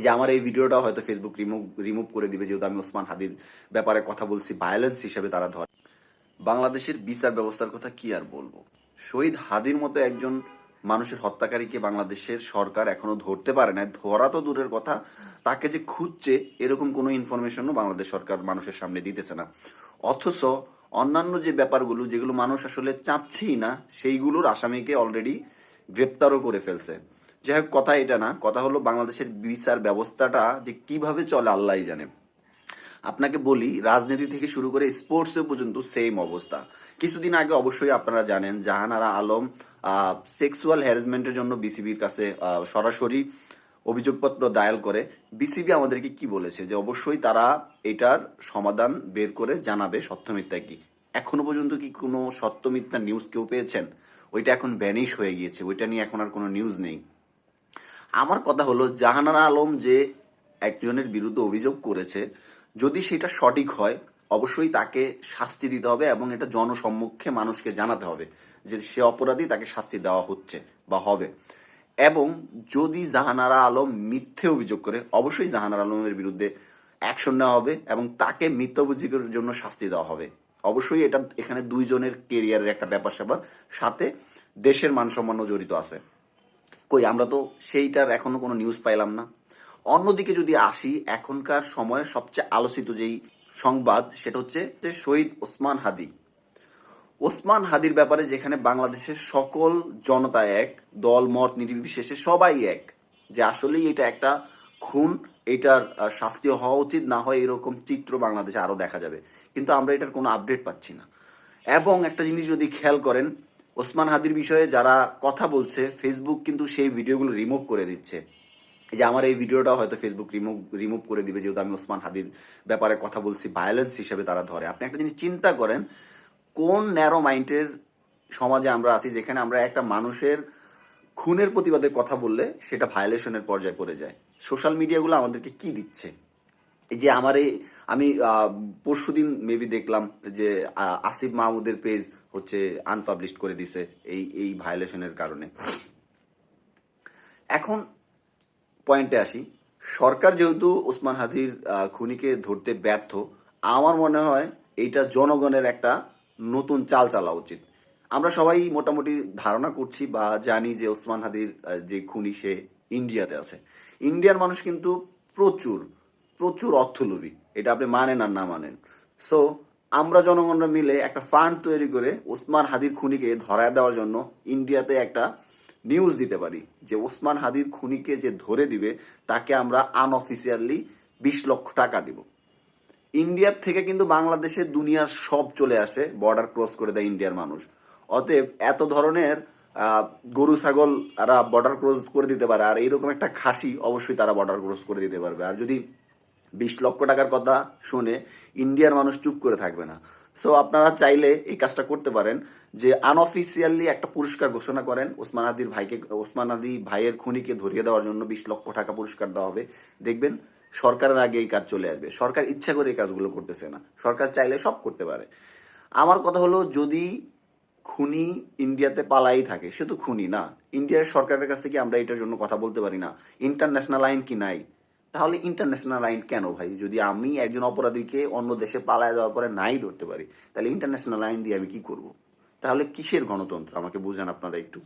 যে আমার এই ভিডিওটা হয়তো ফেসবুক রিমুভ করে দিবে, যেহেতু আমি ওসমান হাদির ব্যাপারে কথা বলছি, ভায়োলেন্স হিসেবে তারা ধরে। বাংলাদেশের বিচার ব্যবস্থার কথা কি আর বলবো। শহীদ হাদির মতো একজন মানুষের হত্যাকারীকে বাংলাদেশের সরকার এখনো ধরতে পারে না। ধরা তো দূরের কথা, তাকে যে খুঁজছে এরকম কোনো ইনফরমেশনও বাংলাদেশ সরকার মানুষের সামনে দিতেছে না। অথচ অন্যান্য যে ব্যাপারগুলো যেগুলো মানুষ আসলে চাচ্ছেই না, সেইগুলোর আসামিকে অলরেডি গ্রেপ্তারও করে ফেলছে। যাই হোক, কথা এটা না, কথা হলো বাংলাদেশের বিচার ব্যবস্থাটা যে কিভাবে চলে আল্লাহই জানে। আপনাকে বলি, রাজনীতি থেকে শুরু করে স্পোর্টসে পর্যন্ত সেম অবস্থা। কিছুদিন আগে অবশ্যই আপনারা জানেন জাহানারা আলম সেক্সুয়াল হ্যারাসমেন্টের জন্য বিসিবির কাছে সরাসরি অভিযোগপত্র দায়ের করে। বিসিবি আমাদেরকে কি বলেছে যে অবশ্যই তারা এটার সমাধান বের করে জানাবে সত্য মিথ্যা কি। এখনো পর্যন্ত কি কোনো সত্য মিথ্যা নিউজ কেউ পেয়েছেন? ওইটা এখন ভ্যানিশ হয়ে গিয়েছে, ওইটা নিয়ে এখন আর কোনো নিউজ নেই। আমার কথা হলো, জাহানারা আলম যে একজনের বিরুদ্ধে অভিযোগ করেছে, যদি সেটা সঠিক হয় অবশ্যই তাকে শাস্তি দিতে হবে এবং এটা জনসম্মুখে মানুষকে জানাতে হবে যে সে অপরাধী, তাকে শাস্তি দেওয়া হচ্ছে বা হবে। এবং যদি জাহানারা আলম মিথ্যে অভিযোগ করে অবশ্যই জাহানারা আলমের বিরুদ্ধে অ্যাকশন নেওয়া হবে এবং তাকে মিথ্যা অভিযোগের জন্য শাস্তি দেওয়া হবে। অবশ্যই এটা এখানে দুইজনের কেরিয়ারের একটা ব্যাপার স্যাপার, সাথে দেশের মান সম্মানও জড়িত আছে। কই, আমরা তো সেইটার এখনো কোনো নিউজ পাইলাম না। অন্যদিকে যদি আসি, এখনকার সময়ে সবচেয়ে আলোচিত যেই সংবাদ সেটা হচ্ছে যে শহীদ ওসমান হাদি। ওসমান হাদির ব্যাপারে যেখানে বাংলাদেশের সকল জনতা এক, দল মত নির্বিশেষে সবাই এক, যে আসলেই এটা একটা খুন, এটার শাস্তি হওয়া উচিত, না হয় এরকম চিত্র বাংলাদেশে আরো দেখা যাবে। কিন্তু আমরা এটার কোনো আপডেট পাচ্ছি না। এবং একটা জিনিস যদি খেয়াল করেন, ওসমান হাদির বিষয়ে যারা কথা বলছে ফেসবুক কিন্তু সেই ভিডিওগুলো রিমুভ করে দিচ্ছে। যে আমার এই ভিডিওটা হয়তো ফেসবুক রিমুভ করে দিবে, যেহেতু আমি ওসমান হাদির ব্যাপারে কথা বলছি, ভায়োলেন্স হিসেবে তারা ধরে। আপনি একটা জিনিস চিন্তা করেন, কোন ন্যারো মাইন্ডের সমাজে আমরা আছি যেখানে আমরা একটা মানুষের খুনের প্রতিবাদে কথা বললে সেটা ভায়োলেশনের পর্যায়ে পড়ে যায়। সোশ্যাল মিডিয়াগুলো আমাদেরকে কি দিচ্ছে। এই যে আমি পরশুদিন মেবি দেখলাম যে আসিফ মাহমুদের পেজ হচ্ছে আনপাবলিশ করে দিছে এই এই ভায়োলেশনের কারণে। এখন পয়েন্টে আসি, সরকার যেহেতু ওসমান হাদির খুনিকে ধরতে ব্যর্থ, আমার মনে হয় এইটা জনগণের একটা নতুন চাল চালা উচিত। আমরা সবাই মোটামুটি ধারণা করছি বা জানি যে ওসমান হাদির যে খুনি সে ইন্ডিয়াতে আছে। ইন্ডিয়ার মানুষ কিন্তু প্রচুর প্রচুর অর্থলোভী, এটা আপনি মানেন আর না মানেন। সো আমরা জনগণরা মিলে একটা ফান্ড তৈরি করে ওসমান হাদির খুনিকে ধরায় দেওয়ার জন্য ইন্ডিয়াতে একটা নিউজ দিতে পারি যে ওসমান হাদির খুনিকে যে ধরে দিবে তাকে আমরা আনঅফিসিয়ালি 20 লক্ষ টাকা দিব। ইন্ডিয়ার থেকে কিন্তু বাংলাদেশে দুনিয়ার সব চলে আসে, বর্ডার ক্রস করে দেয় ইন্ডিয়ার মানুষ। অতএব এত ধরনের গরু ছাগল তারা বর্ডার ক্রস করে দিতে পারে, আর এইরকম একটা খাসি অবশ্যই তারা বর্ডার ক্রস করে দিতে পারবে। আর যদি 20 লক্ষ টাকার কথা শুনে ইন্ডিয়ার মানুষ চুপ করে থাকবে না। সো আপনারা চাইলে এই কাজটা করতে পারেন যে আনঅফিসিয়ালি একটা পুরস্কার ঘোষণা করেন, ওসমান হাদি ভাইয়ের খুনিকে ধরিয়ে দেওয়ার জন্য 20 লক্ষ টাকা পুরস্কার দেওয়া হবে। দেখবেন সরকারের আগে এই কাজ চলে আসবে। সরকার ইচ্ছা করে এই কাজগুলো করতেছে না, সরকার চাইলে সব করতে পারে। আমার কথা হলো, যদি খুনি ইন্ডিয়াতে পালাই থাকে সে তো খুনি না, ইন্ডিয়ার সরকারের কাছে কি আমরা এটার জন্য কথা বলতে পারি না? ইন্টারন্যাশনাল আইন কি নাই? তাহলে ইন্টারন্যাশনাল আইন কেন ভাই? যদি আমি একজন অপরাধীকে অন্য দেশে পালায় যাওয়ার পরে নাই ধরতে পারি, তাহলে ইন্টারন্যাশনাল আইন দিয়ে আমি কি করব? তাহলে কিসের গণতন্ত্র আমাকে বুঝান আপনারা একটু।